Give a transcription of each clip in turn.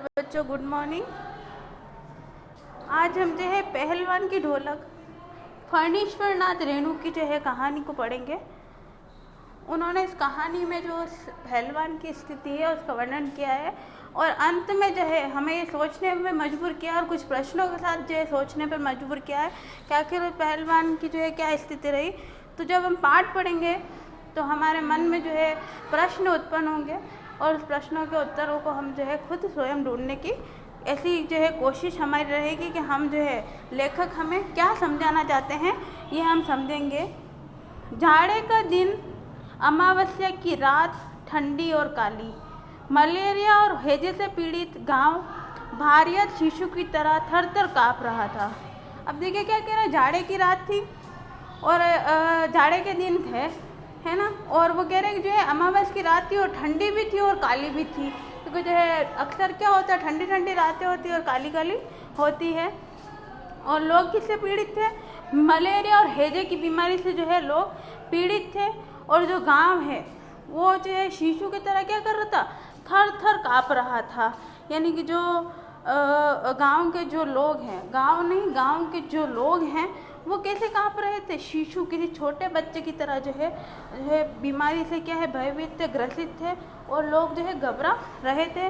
बच्चों good morning. आज हम जो है पहलवान की ढोलक फणीश्वर नाथ रेणु की जो है कहानी को पढ़ेंगे। उन्होंने इस कहानी में जो पहलवान की स्थिति है उसका वर्णन किया है और अंत में जो है हमें ये सोचने में मजबूर किया और कुछ प्रश्नों के साथ जो है सोचने पर मजबूर किया है कि आखिर पहलवान की जो है क्या स्थिति रही। तो जब हम पाठ पढ़ेंगे तो हमारे मन में जो है प्रश्न उत्पन्न होंगे और उस प्रश्नों के उत्तरों को हम जो है खुद स्वयं ढूंढने की ऐसी जो है कोशिश हमारी रहेगी कि हम जो है लेखक हमें क्या समझाना चाहते हैं ये हम समझेंगे। जाड़े का दिन, अमावस्या की रात, ठंडी और काली, मलेरिया और हैजे से पीड़ित गांव भारियत शिशु की तरह थर थर काँप रहा था। अब देखिए क्या कह रहा है, जाड़े की रात थी और जाड़े के दिन थे, है ना। और वो कह रहे हैं कि जो है अमावस्या की रात थी और ठंडी भी थी और काली भी थी, क्योंकि जो है अक्सर क्या होता है ठंडी ठंडी रातें होती है और काली काली होती है। और लोग किससे पीड़ित थे? मलेरिया और हैजे की बीमारी से जो है लोग पीड़ित थे। और जो गांव है वो जो है शिशु की तरह क्या कर रहा था, थर थर काँप रहा था। यानी कि जो गांव के जो लोग हैं, गांव नहीं गांव के जो लोग हैं वो कैसे काँप रहे थे? शिशु किसी छोटे बच्चे की तरह जो है बीमारी से क्या है भयभीत थे, ग्रसित थे और लोग जो है घबरा रहे थे।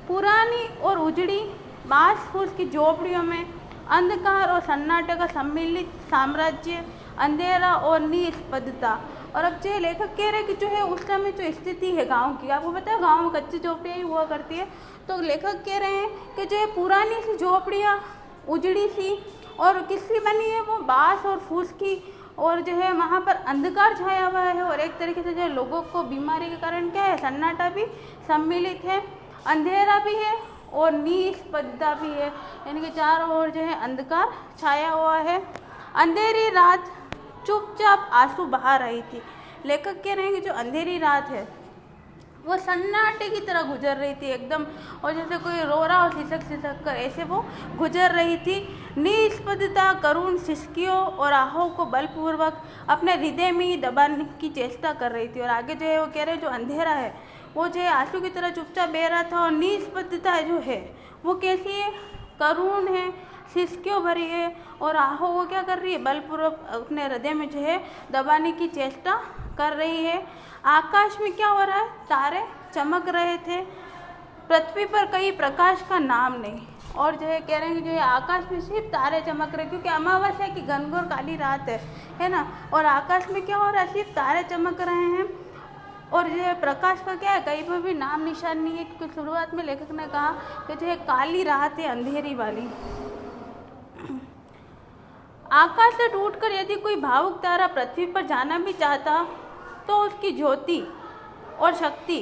पुरानी और उजड़ी बांस फूस की झोपड़ियों में अंधकार और सन्नाटे का सम्मिलित साम्राज्य, अंधेरा और निष्पदता। और अब जो लेखक कह रहे हैं कि जो है उस समय जो स्थिति है गांव की, आपको पता है गांव में कच्ची झोपड़ियाँ ही हुआ करती है। तो लेखक कह रहे हैं कि जो है पुरानी सी झोपड़ियाँ उजड़ी सी और किसकी बनी है, वो बांस और फूस की, और जो है वहाँ पर अंधकार छाया हुआ है और एक तरीके से जो है लोगों को बीमारी के कारण क्या है सन्नाटा भी सम्मिलित है, अंधेरा भी है और निष्पदता भी है, यानी कि चारों ओर जो है अंधकार छाया हुआ है। अंधेरी रात चुपचाप आंसू बहा रही थी। लेखक कह रहे हैं कि जो अंधेरी रात है वो सन्नाटे की तरह गुजर रही थी एकदम, और जैसे कोई रो रहा हो सिसक सिसक कर, ऐसे वो गुजर रही थी। निष्पदता करुण सिसकियों और आहों को बलपूर्वक अपने हृदय में ही दबाने की चेष्टा कर रही थी। और आगे जो है वो कह रहे हैं जो अंधेरा है वो जो है आंसू की तरह चुपचाप बह रहा था और निष्पदता जो है वो कैसी है, करुण है, सिसकियों भरी है और आहो वो क्या कर रही है, बलपूर्वक अपने हृदय में जो है दबाने की चेष्टा कर रही है। आकाश में क्या हो रहा है, तारे चमक रहे थे, पृथ्वी पर कहीं प्रकाश का नाम नहीं। और जो है कह रहे हैं कि जो है आकाश में सिर्फ तारे चमक रहे, क्योंकि अमावस्या की घनघोर काली रात है ना। और आकाश में क्या हो रहा है, सिर्फ तारे चमक रहे हैं और जो है प्रकाश का क्या है कहीं पर भी नाम निशान नहीं है, क्योंकि शुरुआत में लेखक ने कहा कि जो है काली रात है, अंधेरी वाली। आकाश से टूटकर यदि कोई भावुक तारा पृथ्वी पर जाना भी चाहता तो उसकी ज्योति और शक्ति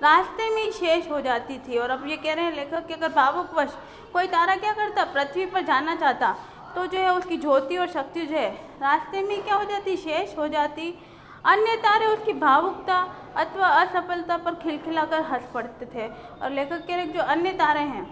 रास्ते में ही शेष हो जाती थी। और अब ये कह रहे हैं लेखक कि अगर भावुकवश कोई तारा क्या करता, पृथ्वी पर जाना चाहता, तो जो है उसकी ज्योति और शक्ति जो है रास्ते में क्या हो जाती, शेष हो जाती। अन्य तारे उसकी भावुकता अथवा असफलता पर खिलखिलाकर हंस पड़ते थे। और लेखक कह रहे जो अन्य तारे हैं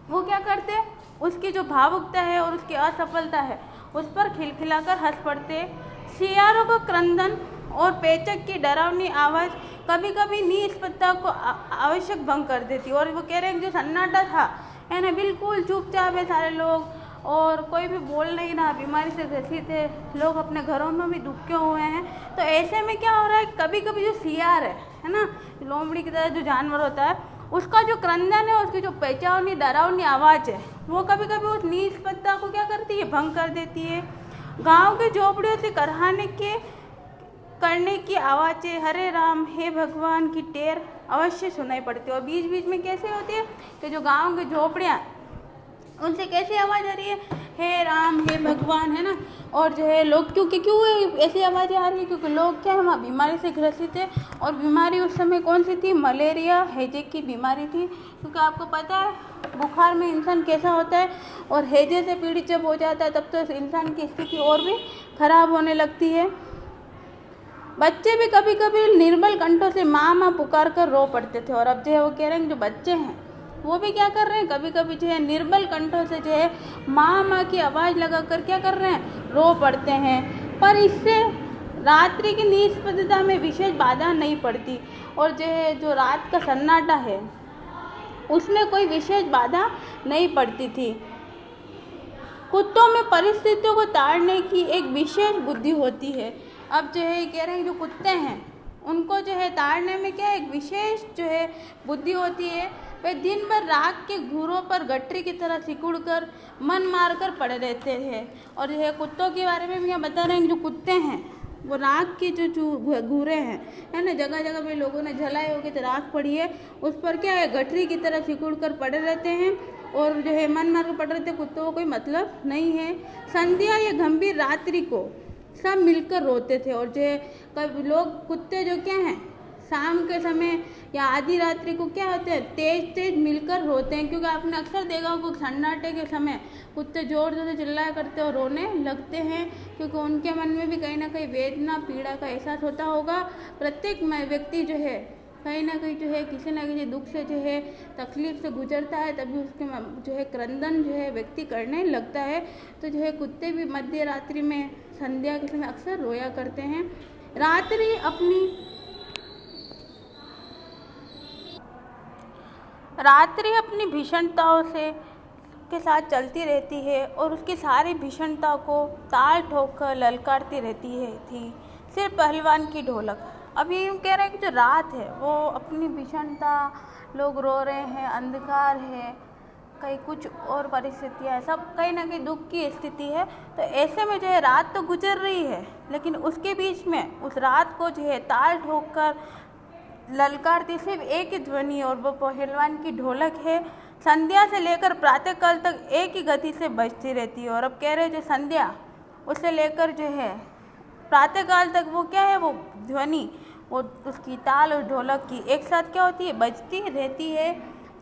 वो क्या करते, उसकी जो भावुकता है और उसकी असफलता है उस पर खिलखिलाकर हंस पड़ते। सियारों का क्रंदन और पेचक की डरावनी आवाज़ कभी कभी निष्पदता को आवश्यक भंग कर देती। और वो कह रहे हैं जो सन्नाटा था है ना, बिल्कुल चुपचाप है सारे लोग और कोई भी बोल नहीं रहा, बीमारी से ग्रसित है, लोग अपने घरों में भी दुबके हुए हैं। तो ऐसे में क्या हो रहा है, कभी कभी जो सियार है ना, लोमड़ी की तरह जो जानवर होता है, उसका जो क्रंदन है, उसकी जो पेचावनी डरावनी आवाज़ है, वो कभी कभी उस निष्पदता को क्या करती है, भंग कर देती है। गांव के झोपड़ियों से करने की आवाज़ें हरे राम हे भगवान की टेर अवश्य सुनाई पड़ती है। और बीच बीच में कैसे होती है कि जो गांव के झोपड़ियाँ उनसे कैसी आवाज़ आ रही है, हे राम हे भगवान, है ना। और जो है लोग क्यों ऐसी आवाज़ें आ रही है, क्योंकि लोग क्या है वहाँ बीमारी से ग्रसित है। और बीमारी उस समय कौन सी थी, मलेरिया हैजे की बीमारी थी। क्योंकि आपको पता है बुखार में इंसान कैसा होता है, और हैजे से पीड़ित जब हो जाता है तब तो इंसान की स्थिति और भी खराब होने लगती है। बच्चे भी कभी कभी निर्बल कंठों से माँ माँ पुकार कर रो पड़ते थे। और अब जो है वो कह रहे हैं जो बच्चे हैं वो भी क्या कर रहे हैं, कभी कभी जो है निर्बल कंठों से जो है माँ माँ की आवाज़ लगाकर क्या कर रहे हैं, रो पड़ते हैं। पर इससे रात्रि की निष्पदता में विशेष बाधा नहीं पड़ती। और जो है जो रात का सन्नाटा है उसमें कोई विशेष बाधा नहीं पड़ती थी। कुत्तों में परिस्थितियों को ताड़ने की एक विशेष बुद्धि होती है। अब जो है कह रहे हैं जो कुत्ते हैं उनको जो है ताड़ने में क्या एक विशेष जो है बुद्धि होती है। वे दिन भर राख के घूरों पर गठरी की तरह सिकुड़ कर मन मार कर पड़े रहते हैं। और जो है कुत्तों के बारे में भी हम बता रहे हैं कि जो कुत्ते हैं वो राख के जो घूरे हैं है ना, जगह जगह पे लोगों ने जलाए होगी तो राख पड़ी है, उस पर क्या है गठरी की तरह सिकुड़ कर पड़े रहते हैं और जो है मन मार कर पड़ रहे थे। कुत्तों को कोई मतलब नहीं है। संध्या या गंभीर रात्रि को सब मिलकर रोते थे। और जो है कभी लोग कुत्ते जो क्या हैं शाम के समय या आधी रात्रि को क्या होते हैं तेज तेज मिलकर रोते हैं, क्योंकि आपने अक्सर देखा होगा सन्नाटे के समय कुत्ते जोर जोर से चिल्लाया करते और रोने लगते हैं, क्योंकि उनके मन में भी कहीं ना कहीं वेदना पीड़ा का एहसास होता होगा। प्रत्येक व्यक्ति जो है कहीं ना कहीं जो है किसी न किसी दुख से जो है तकलीफ से गुजरता है, तभी उसके जो है क्रंदन जो है व्यक्ति करने लगता है। तो जो है कुत्ते भी मध्य रात्रि में संध्या के समय अक्सर रोया करते हैं। रात्रि अपनी भीषणताओं से के साथ चलती रहती है और उसकी सारी भीषणता को ताल ठोक कर ललकारती रहती है थी सिर्फ पहलवान की ढोलक। अब ये कह रहे हैं कि जो रात है वो अपनी भीषणता, लोग रो रहे हैं, अंधकार है, कहीं कुछ और परिस्थितियाँ है, सब कहीं ना कहीं दुख की स्थिति है। तो ऐसे में जो है रात तो गुजर रही है, लेकिन उसके बीच में उस रात को जो है ताल ठोक कर ललकारती सिर्फ एक ही ध्वनि और वो पहलवान की ढोलक है। संध्या से लेकर प्रातःकाल तक एक ही गति से बजती रहती है। और अब कह रहे हैं जो संध्या उससे लेकर जो है प्रातःकाल तक वो क्या है वो ध्वनि वो उसकी ताल और ढोलक की एक साथ क्या होती है बजती रहती है।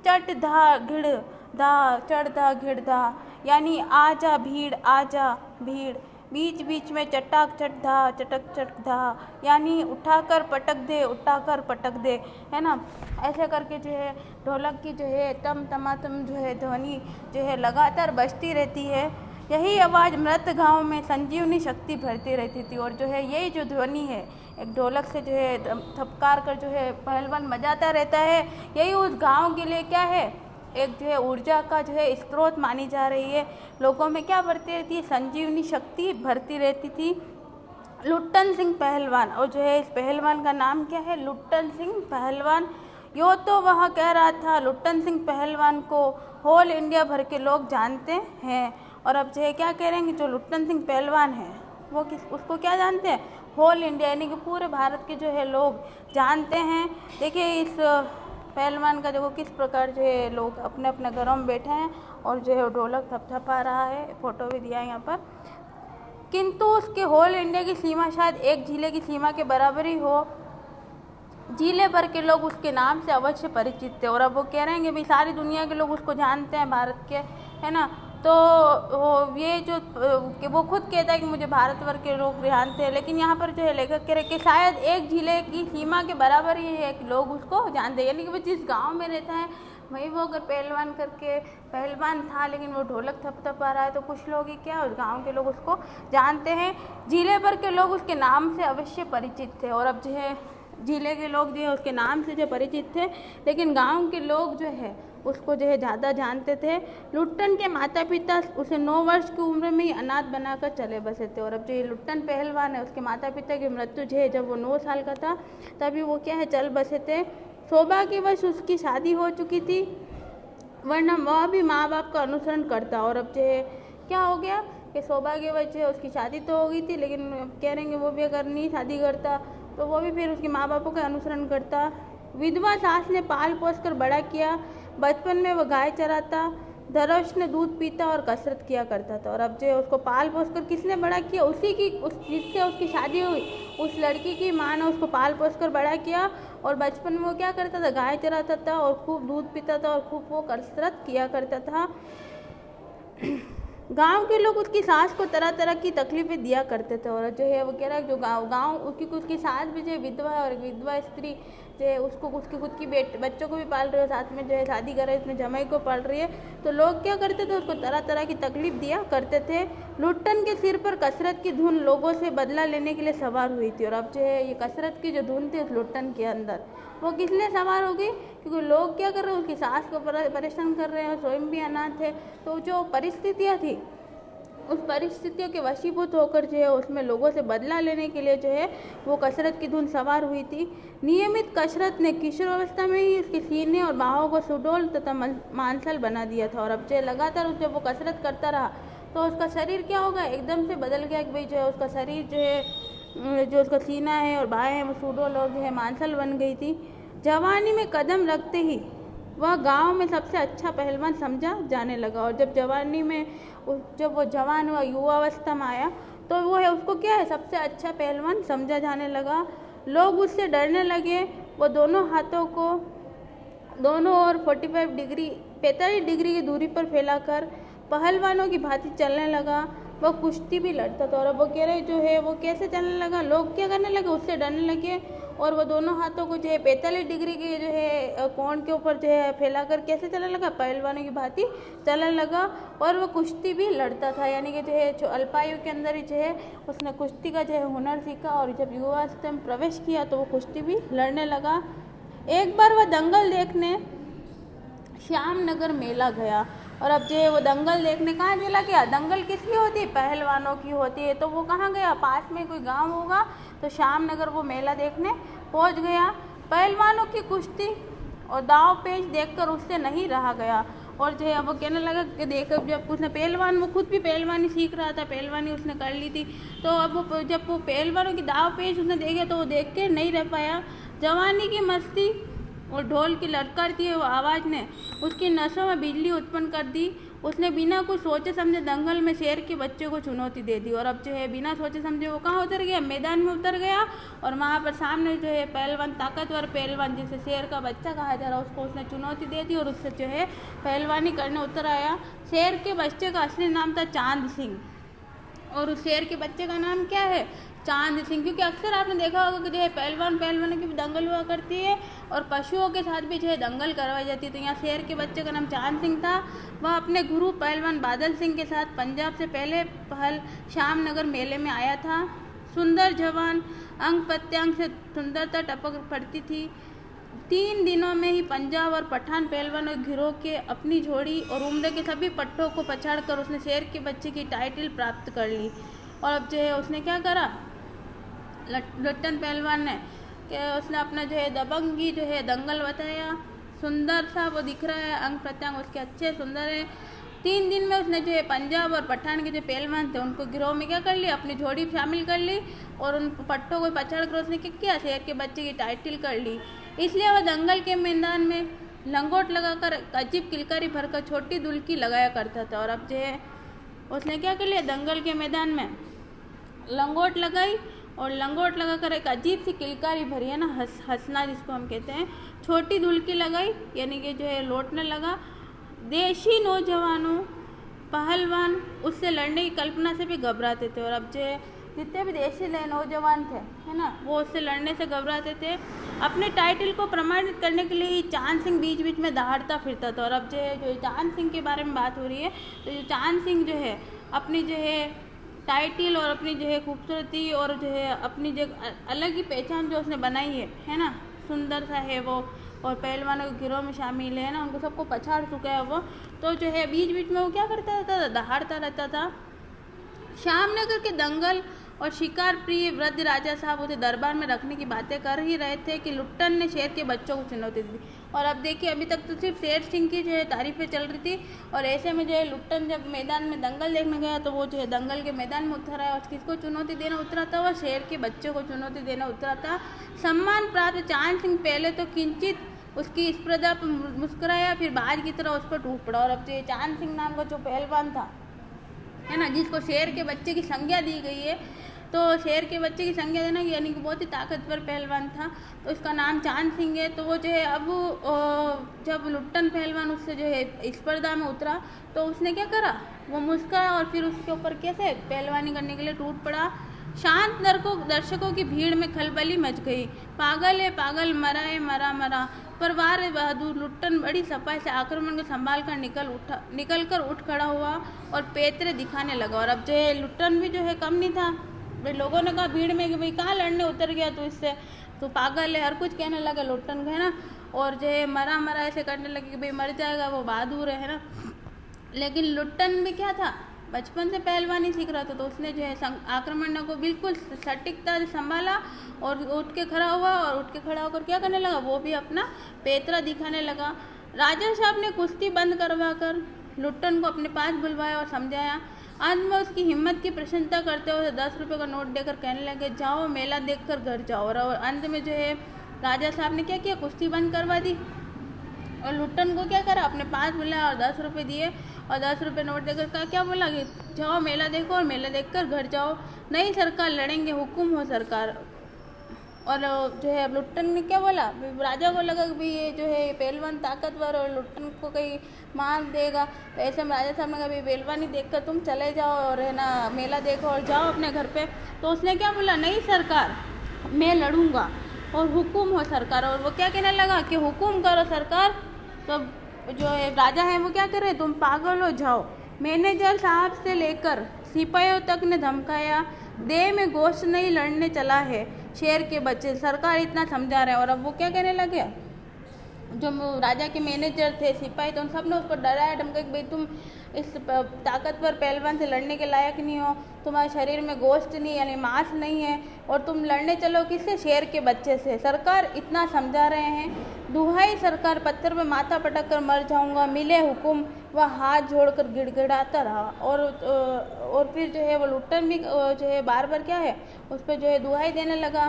चट धा घिड़ धा चढ़ धा घिड़ धा, यानी आजा भीड़ आजा भीड़, बीच बीच में चटाक चट धा चटक चट धा, यानी उठाकर पटक दे उठाकर पटक दे, है ना। ऐसे करके जो है ढोलक की जो है तम तमातम जो है ध्वनि जो है लगातार बजती रहती है। यही आवाज़ मृत गाँव में संजीवनी शक्ति भरती रहती थी। और जो है यही जो ध्वनि है एक ढोलक से जो है थपकार कर जो है पहलवान बजाता रहता है, यही उस गांव के लिए क्या है एक जो है ऊर्जा का जो है स्रोत मानी जा रही है। लोगों में क्या भरती रहती है संजीवनी शक्ति भरती रहती थी। लुट्टन सिंह पहलवान, और जो है इस पहलवान का नाम क्या है लुट्टन सिंह पहलवान। यो तो वह कह रहा था लुट्टन सिंह पहलवान को होल इंडिया भर के लोग जानते हैं। और अब जो है क्या कह रहे हैं कि जो लुट्टन सिंह पहलवान है वो उसको क्या जानते हैं होल इंडिया, यानी कि पूरे भारत के जो है लोग जानते हैं। देखिए इस पहलवान का देखो किस प्रकार जो है लोग अपने अपने घरों में बैठे हैं और जो है ढोलक थपथपा रहा है, फोटो भी दिया है यहाँ पर। किंतु उसके होल इंडिया की सीमा शायद एक जिले की सीमा के बराबर ही हो। जिले भर के लोग उसके नाम से अवश्य परिचित थे। और अब वो कह रहे हैं कि भाई सारी दुनिया के लोग उसको जानते हैं भारत के, है ना। तो ये जो कि वो खुद कहता है कि मुझे भारत भर के लोग जानते हैं, लेकिन यहाँ पर जो है लेखक कह रहे कि शायद एक जिले की सीमा के बराबर ही है कि लोग उसको जानते हैं। यानी कि वो जिस गांव में रहता है वही वो अगर पहलवान करके पहलवान था लेकिन वो ढोलक थपथपा रहा है तो कुछ लोग ही क्या उस गांव के लोग उसको जानते हैं। जिले भर के लोग उसके नाम से अवश्य परिचित थे। और अब जो है जिले के लोग जो है उसके नाम से जो परिचित थे, लेकिन गांव के लोग जो है उसको जो है ज़्यादा जानते थे। लुट्टन के माता पिता उसे 9 वर्ष की उम्र में ही अनाथ बनाकर चले बसे थे। और अब जो ये लुट्टन पहलवान है उसके माता पिता की मृत्यु जो है जब वो 9 साल का था तभी वो क्या है चल बसे थे। सौभाग्यवश उसकी शादी हो चुकी थी, वरना वह भी माँ बाप का अनुसरण करता। और अब जो है क्या हो गया कि सौभाग्यवश जो है उसकी शादी तो हो गई थी, लेकिन कह रहे हैं वो भी अगर नहीं शादी करता तो वो भी फिर उसके माँ बापों का अनुसरण करता। विधवा सास ने पाल पोस कर बड़ा किया। बचपन में वो गाय चराता, दरवेश ने दूध पीता और कसरत किया करता था। और अब जो है उसको पाल पोस कर किसने बड़ा किया, उसी की जिससे उसकी शादी हुई उस लड़की की माँ ने उसको पाल पोस कर बड़ा किया। और बचपन में वो क्या करता था गाय चराता था और खूब दूध पीता था और खूब वो कसरत किया करता था। गांव के लोग उसकी सास को तरह तरह की तकलीफें दिया करते थे। और जो है वो कह रहा है जो गांव उसकी सास भी जो है विधवा है और विधवा स्त्री जो है उसको उसकी खुद की बच्चों को भी पाल रही है, साथ में जो है शादी कर रहे हैं, इसमें जमाई को पाल रही है। तो लोग क्या करते थे, उसको तरह तरह की तकलीफ दिया करते थे। लुट्टन के सिर पर कसरत की धुन लोगों से बदला लेने के लिए सवार हुई थी। और अब जो है ये कसरत की जो धुन थी उस लुट्टन के अंदर, वो किस लिए सवार हो गई? क्योंकि लोग क्या कर रहे हैं, उसकी सास को परेशान कर रहे हैं, स्वयं भी अनाथ है। तो जो परिस्थितियाँ थी, उस परिस्थितियों के वशीभूत होकर जो है उसमें लोगों से बदला लेने के लिए जो है वो कसरत की धुन सवार हुई थी। नियमित कसरत ने किशोरावस्था में ही उसके सीने और बाहों को सुडौल तथा मांसल बना दिया था। और अब जो लगातार जब वो कसरत करता रहा तो उसका शरीर क्या होगा, एकदम से बदल गया कि भाई जो है उसका शरीर जो है, जो उसका सीना है और बाहें हैं वो सुडौल और जो है मांसल बन गई थी। जवानी में कदम रखते ही वह गांव में सबसे अच्छा पहलवान समझा जाने लगा। और जब जवानी में जब वो जवान हुआ, युवावस्था में आया, तो वो है उसको क्या है, सबसे अच्छा पहलवान समझा जाने लगा। लोग उससे डरने लगे। वो दोनों हाथों को दोनों ओर 45 डिग्री की दूरी पर फैलाकर पहलवानों की भांति चलने लगा। वो कुश्ती भी लड़ता था। और अब वो कह रहे जो है वो कैसे चलने लगा, लोग क्या करने लगे, उससे डरने लगे। और वो दोनों हाथों को जो है 45 डिग्री के जो है कोण के ऊपर जो है फैलाकर कैसे चलने लगा, पहलवानों की भांति चलने लगा। और वो कुश्ती भी लड़ता था, यानी कि जो है जो अल्पायु के अंदर ही जो है उसने कुश्ती का जो है हुनर सीखा। और जब युवावस्था में प्रवेश किया तो वो कुश्ती भी लड़ने लगा। एक बार वह दंगल देखने श्यामनगर मेला गया। और अब जो है वो दंगल देखने कहाँ चला गया, दंगल किसकी होती है, पहलवानों की होती है। तो वो कहाँ गया, पास में कोई गांव होगा तो श्यामनगर वो मेला देखने पहुंच गया। पहलवानों की कुश्ती और दाव पेच देखकर उससे नहीं रहा गया। और जो है वो कहने लगा कि देख, जब उसने वो खुद भी पहलवानी सीख रहा था, पहलवानी उसने कर ली थी। तो अब वो जब वो पहलवानों की दाव पेच उसने देखे तो वो देख के नहीं रह पाया। जवानी की मस्ती और ढोल की लड़खड़ती हुई आवाज़ ने उसकी नसों में बिजली उत्पन्न कर दी। उसने बिना कुछ सोचे समझे दंगल में शेर के बच्चे को चुनौती दे दी। और अब जो है बिना सोचे समझे वो कहाँ उतर गया, मैदान में उतर गया। और वहाँ पर सामने जो है पहलवान, ताकतवर पहलवान जिसे शेर का बच्चा कहा जा रहा है, उसको उसने चुनौती दे दी और उससे जो है पहलवानी करने उतर आया। शेर के बच्चे का असली नाम था चांद सिंह। और उस शेर के बच्चे का नाम क्या है, चांद सिंह। क्योंकि अक्सर आपने देखा होगा कि जो है पहलवानों की भी दंगल हुआ करती है और पशुओं के साथ भी जो है दंगल करवाई जाती है। तो यहाँ शेर के बच्चे का नाम चांद सिंह था। वह अपने गुरु पहलवान बादल सिंह के साथ पंजाब से पहले पहल श्यामनगर मेले में आया था। सुंदर जवान, अंग प्रत्यंग से सुंदरता टपक पड़ती थी। 3 दिनों में ही पंजाब और पठान पहलवानों गिरोह के अपनी जोड़ी और उम्र के सभी पट्टों को पछाड़ कर उसने शेर के बच्चे की टाइटल प्राप्त कर ली। और अब जो है उसने क्या करा, लुट्टन पहलवान ने कि उसने अपना जो है दबंगी जो है दंगल बताया। सुंदर सा वो दिख रहा है, अंग प्रत्यंग उसके अच्छे सुंदर है। 3 दिन में उसने जो है पंजाब और पठान के जो पहलवान थे उनको गिरोह में क्या कर लिया, अपनी जोड़ी शामिल कर ली। और उन पट्टों को पछाड़ कर उसने क्या किया, शेर के बच्चे की टाइटल कर ली। इसलिए वह दंगल के मैदान में लंगोट लगाकर अजीब किलकारी भरकर छोटी दुल्की लगाया करता था। और अब जो है उसने क्या कर लिया, दंगल के मैदान में लंगोट लगाई और लंगोट लगाकर एक अजीब सी किलकारी भरी है ना, हंसना जिसको हम कहते हैं, छोटी दुल्की लगाई, यानी कि जो है लौटने लगा। देशी नौजवानों पहलवान उससे लड़ने की कल्पना से भी घबराते थे। और अब जो है जितने भी देशी नौजवान थे, है ना, वो उससे लड़ने से घबराते थे। अपने टाइटल को प्रमाणित करने के लिए ही चांद सिंह बीच बीच में दहाड़ता फिरता था। और अब जो है जो चांद सिंह के बारे में बात हो रही है, तो जो चांद सिंह जो है अपनी जो है टाइटल और अपनी जो है खूबसूरती और जो है अपनी जो अलग ही पहचान जो उसने बनाई है ना, सुंदर सा है वो, और पहलवानों के गिरोह में शामिल है ना, उनको सबको पछाड़ चुका है वो। तो जो है बीच बीच में वो क्या करता रहता था, दहाड़ता रहता था। श्यामनगर के दंगल और शिकार प्रिय वृद्ध राजा साहब उसे दरबार में रखने की बातें कर ही रहे थे कि लुट्टन ने शेर के बच्चों को चुनौती दी। और अब देखिए अभी तक तो सिर्फ शेर सिंह की जो है तारीफें चल रही थी, और ऐसे में जो है लुट्टन जब मैदान में दंगल देखने गया तो वो जो है दंगल के मैदान में उतरा है। और किसको चुनौती देना उतरा था, वह शेर के बच्चे को चुनौती देना उतरा था। सम्मान प्राप्त चांद सिंह पहले तो किंचित उसकी स्पर्धा पर मुस्कुराया, फिर बाज की तरह उस पर टूट पड़ा। और अब जो चांद सिंह नाम का जो पहलवान था, है ना, जिसको शेर के बच्चे की संज्ञा दी गई है, तो शेर के बच्चे की संज्ञा देना यानी कि बहुत ही ताकतवर पहलवान था, तो उसका नाम चांद सिंह है। तो वो जो है अब जब लुट्टन पहलवान उससे जो है स्पर्धा में उतरा तो उसने क्या करा, वो मुस्कुराया और फिर उसके ऊपर कैसे पहलवानी करने के लिए टूट पड़ा। शांत दर्शकों की भीड़ में खलबली मच गई। पागल है पागल, मरा है मरा मरा। पर वाह बहादुर, लुट्टन बड़ी सफाई से आक्रमण को संभाल कर निकल कर उठ खड़ा हुआ और पेतरे दिखाने लगा। और अब जो है लुट्टन भी जो है कम नहीं था। भाई लोगों ने कहा भीड़ में कि भाई कहाँ लड़ने उतर गया तू, इससे तो पागल है, हर कुछ कहने लगा लुट्टन को, है ना। और जो है मरा मरा ऐसे करने लगे कि भाई मर जाएगा, वो बहादुर है ना। लेकिन लुट्टन में क्या था, बचपन से पहलवानी सीख रहा था, तो उसने जो है आक्रमण को बिल्कुल सटीकता से संभाला और उठ के खड़ा हुआ। और उठ के खड़ा होकर क्या करने लगा, वो भी अपना पेतरा दिखाने लगा। राजा साहब ने कुश्ती बंद करवा कर लुट्टन को अपने पास बुलवाया और समझाया। अंत में उसकी हिम्मत की प्रशंसा करते हुए 10 रुपये का नोट देकर कहने लगे, जाओ मेला देखकर घर जाओ। और अंत में जो है राजा साहब ने क्या किया, कुश्ती बंद करवा दी और लुट्टन को क्या करा, अपने पास बुलाया और 10 रुपये दिए और 10 रुपये नोट देकर कहा, क्या बोला कि जाओ मेला देखो और मेला देखकर घर जाओ। नहीं सरकार, लड़ेंगे, हुक्म हो सरकार। और जो है अब लुट्टन ने क्या बोला, राजा को लगा कि भाई ये जो है पहलवान ताकतवर और लुट्टन को कहीं मार देगा। तो ऐसे में राजा साहब ने कहा भाई पहलवानी देखकर तुम चले जाओ और है ना मेला देखो और जाओ अपने घर पे। तो उसने क्या बोला, नहीं सरकार, मैं लड़ूंगा और हुक्म हो सरकार। और वो क्या कहने लगा कि हुक्म करो सरकार। तो जो है राजा है वो क्या कर रहे, तुम पागल हो जाओ। मैनेजर साहब से लेकर सिपाहियों तक ने धमकाया, देह में गोश्त नहीं, लड़ने चला है शेर के बच्चे, सरकार इतना समझा रहे हैं। और अब वो क्या कहने लगे, जो राजा के मैनेजर थे, सिपाही, तो उन सब ने उसको डराया धमकाया कि भाई तुम इस ताकतवर पहलवान से लड़ने के लायक नहीं हो, तुम्हारे शरीर में गोश्त नहीं यानी मांस नहीं है और तुम लड़ने चलो किससे, शेर के बच्चे से, सरकार इतना समझा रहे हैं। दुहाई सरकार, पत्थर पे माथा पटक कर मर जाऊंगा, मिले हुक्म। वह हाथ जोड़कर गिड़गिड़ाता रहा। और फिर जो है वो लुट्टन भी जो है बार बार क्या है उस पर जो है दुहाई देने लगा,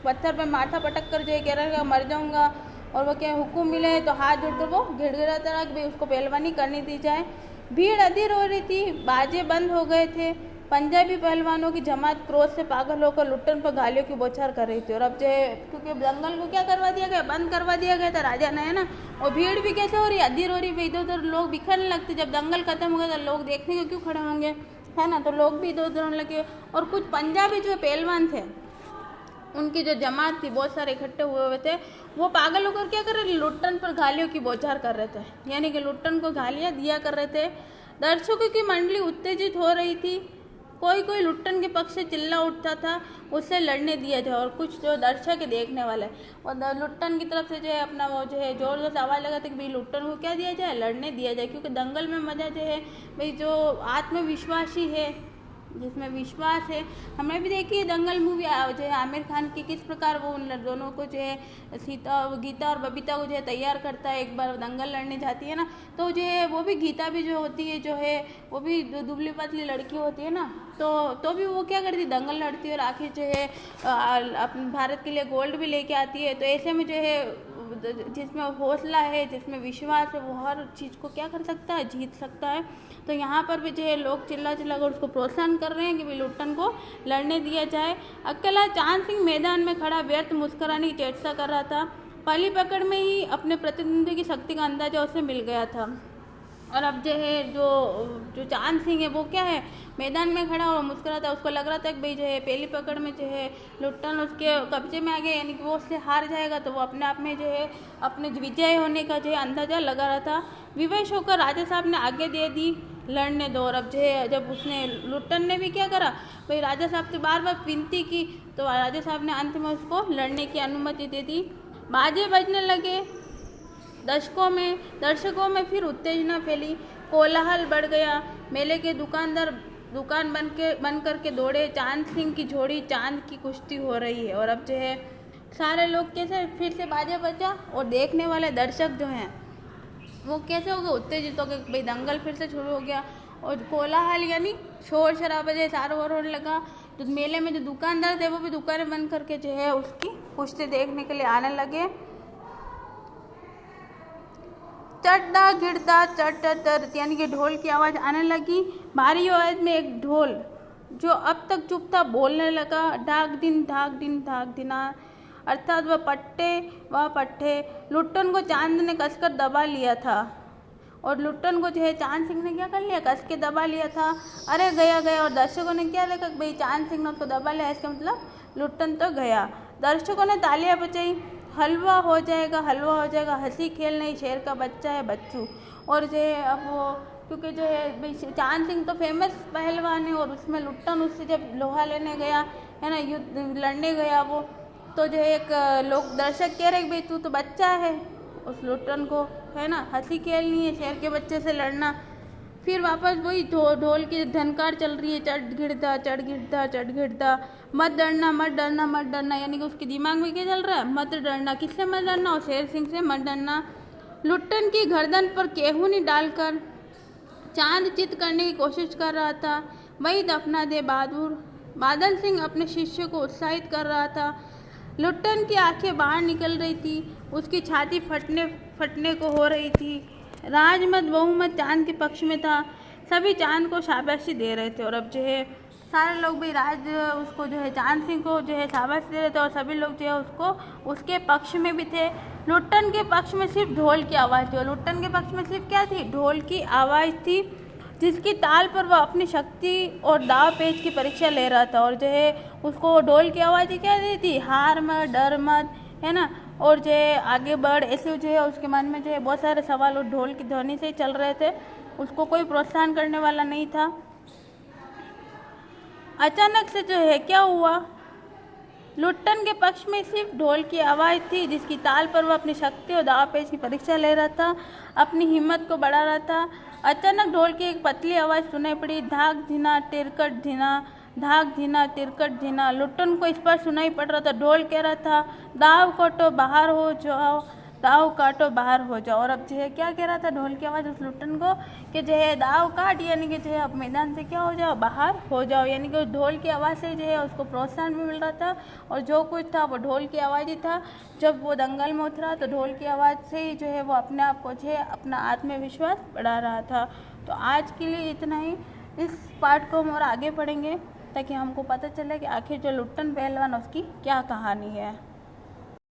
पत्थर पे माथा पटक कर जो है कह रहा मर जाऊंगा। और वो क्या हुक्म मिले तो हाथ जोड़कर वो गिड़गिड़ाता रहा कि भाई उसको पहलवानी करनी दी जाए। भीड़ अधीर हो रही थी, बाजे बंद हो गए थे। पंजाबी पहलवानों की जमात क्रोध से पागल होकर लुट्टन पर गालियों की बौछार कर रही थी। और अब जो है क्योंकि दंगल को क्या करवा दिया गया, बंद करवा दिया गया था राजा ने, है ना। और भीड़ भी कैसे हो रही, अधीर हो रही, इधर उधर लोग बिखरने लगते। जब दंगल खत्म हो गया तो लोग देखने को क्यों खड़े होंगे, है ना। तो लोग भी इधर उधर होने लगे। और कुछ पंजाबी जो पहलवान थे, उनकी जो जमात थी, बहुत सारे इकट्ठे हुए थे, वो पागल होकर क्या कर रहे थे, लुट्टन पर गालियों की बौछार कर रहे थे, यानी कि लुट्टन को गालियां दिया कर रहे थे। दर्शकों की मंडली उत्तेजित हो रही थी। कोई कोई लुट्टन के पक्ष से चिल्ला उठता था उससे लड़ने दिया जाए, और कुछ जो दर्शक देखने वाले और लुट्टन की तरफ से जो है अपना वो जो है जोर जोर से आवाज़ लगाते कि भाई लुट्टन को क्या दिया जाए, लड़ने दिया जाए। क्योंकि दंगल में मज़ा जो है भाई जो आत्मविश्वासी है, जिसमें विश्वास है। हमने भी देखी है दंगल मूवी जो है आमिर खान की, किस प्रकार वो उन दोनों को जो है गीता और बबीता को जो है तैयार करता है, एक बार दंगल लड़ने जाती है ना। तो जो है वो भी गीता भी जो होती है, जो है वो भी दुबली पतली लड़की होती है ना, तो भी वो क्या करती है, दंगल लड़ती है और आखिर जो है अपने भारत के लिए गोल्ड भी लेके आती है। तो ऐसे में जो है जिसमें हौसला है, जिसमें विश्वास है, वो हर चीज़ को क्या कर सकता है, जीत सकता है। तो यहाँ पर भी जो है लोग चिल्ला चिल्ला कर उसको प्रोत्साहन कर रहे हैं कि भाई लुट्टन को लड़ने दिया जाए। अकेला चांद सिंह मैदान में खड़ा व्यर्थ मुस्कुराने की चेष्टा कर रहा था। पली पकड़ में ही अपने प्रतिद्वंदी की शक्ति का अंदाजा उसे मिल गया था। और अब जो है जो चांद सिंह है वो क्या है, मैदान में खड़ा और मुस्कुरा था। उसको लग रहा था कि भाई जो है पहली पकड़ में जो है लुट्टन उसके कब्जे में आ गया, यानी कि वो उससे हार जाएगा। तो वो अपने आप में जो है अपने विजय होने का जो है अंदाजा लगा रहा था। विवश होकर राजा साहब ने आगे दे दी, लड़ने दो। और अब जो है जब उसने लुट्टन ने भी क्या करा, भाई राजा साहब से बार बार विनती की, तो राजा साहब ने अंत में उसको लड़ने की अनुमति दे दी। बाजे बजने लगे, दर्शकों में फिर उत्तेजना फैली, कोलाहल बढ़ गया। मेले के दुकानदार दुकान बंद करके दौड़े। चांद सिंह की जोड़ी चांद की कुश्ती हो रही है। और अब जो है सारे लोग कैसे फिर से बाजे बजा, और देखने वाले दर्शक जो हैं वो कैसे हो गए, उत्तेजित हो गए, भाई दंगल फिर से शुरू हो गया। और कोलाहल यानी शोर शराबा जो चारों ओर होने लगा। तो मेले में जो दुकानदार थे वो भी दुकानें बंद करके जो है उसकी कुश्ती देखने के लिए आने लगे। चट्टा गिरता चट यानी कि ढोल की आवाज़ आने लगी। भारी आवाज़ में एक ढोल जो अब तक चुप था बोलने लगा, ढाक दिन ढाक दिना, अर्थात वह पट्टे लुट्टन को चांद ने कसकर दबा लिया था और लुट्टन को जो है चांद सिंह ने क्या कर लिया, कस के दबा लिया था। अरे गया गया, और दर्शकों ने क्या देखा, भाई चांद सिंह ने उसको दबा लिया, इसका मतलब लुट्टन तो गया। दर्शकों ने तालियां बजाई, हलवा हो जाएगा, हलवा हो जाएगा, हंसी खेल नहीं, शेर का बच्चा है बच्चू। और जो है अब वो, क्योंकि जो है भाई चांद सिंह तो फेमस पहलवान है, और उसमें लुट्टन उससे जब लोहा लेने गया है ना, युद्ध लड़ने गया वो, तो जो है एक लोग दर्शक कह रहे भाई तू तो बच्चा है, उस लुट्टन को है ना हंसी खेलनी है, शेर के बच्चे से लड़ना। फिर वापस वही ढोल की धनकार चल रही है, चढ़ गिरता चढ़ गिरता चढ़ गिरता, मत डरना मत डरना मत डरना, यानी कि उसके दिमाग में क्या चल रहा है, मत डरना। किससे मत डरना, और शेर सिंह से मत डरना। लुट्टन की गर्दन पर केहूनी डालकर चांद चित करने की कोशिश कर रहा था। वही दफना दे बहादुर बादल सिंह अपने शिष्य को उत्साहित कर रहा था। लुट्टन की आंखें बाहर निकल रही थी, उसकी छाती फटने को हो रही थी। राजमत बहुमत चांद के पक्ष में था, सभी चांद को शाबाशी दे रहे थे। और अब जो है सारे लोग भी उसको जो है चांद सिंह को जो है शाबाशी दे रहे थे, और सभी लोग जो है उसको उसके पक्ष में भी थे। लुट्टन के पक्ष में सिर्फ ढोल की आवाज़ थी, और लुट्टन के पक्ष में सिर्फ क्या थी, ढोल की आवाज़ थी, जिसकी ताल पर वह अपनी शक्ति और दाव पेच की परीक्षा ले रहा था। और जो है उसको ढोल की आवाज़ क्या दी थी, हार मत डर मत, है ना, और जो है आगे बढ़, ऐसे जो है उसके मन में जो है बहुत सारे सवाल और ढोल की ध्वनि से ही चल रहे थे, उसको कोई प्रोत्साहन करने वाला नहीं था। अचानक से जो है क्या हुआ, लुट्टन के पक्ष में सिर्फ ढोल की आवाज़ थी, जिसकी ताल पर वह अपनी शक्ति और दाव पेच की परीक्षा ले रहा था, अपनी हिम्मत को बढ़ा रहा था। अचानक ढोल की एक पतली आवाज़ सुनाई पड़ी, धाक धीना तिरकट धीना, धाक धीना तिरकट धीना। लुट्टन को इस पर सुनाई पड़ रहा था, ढोल कह रहा था दाव काटो बाहर हो जाओ, दाव काटो बाहर हो जाओ। और अब जो है क्या कह रहा था ढोल की आवाज़ उस लुट्टन को, कि जो है दाव काट, यानी कि जो है अब मैदान से क्या हो जाओ, बाहर हो जाओ। यानी कि उस ढोल की आवाज़ से जो है उसको प्रोत्साहन भी मिल रहा था, और जो कुछ था वो ढोल की आवाज़ ही था। जब वो दंगल में उतरा तो ढोल की आवाज़ से ही जो है वो अपने आप को जो है अपना आत्मविश्वास बढ़ा रहा था। तो आज के लिए इतना ही। इस पार्ट को हम और आगे पढ़ेंगे, ताकि हमको पता चले कि आखिर जो लुट्टन पहलवान उसकी क्या कहानी है।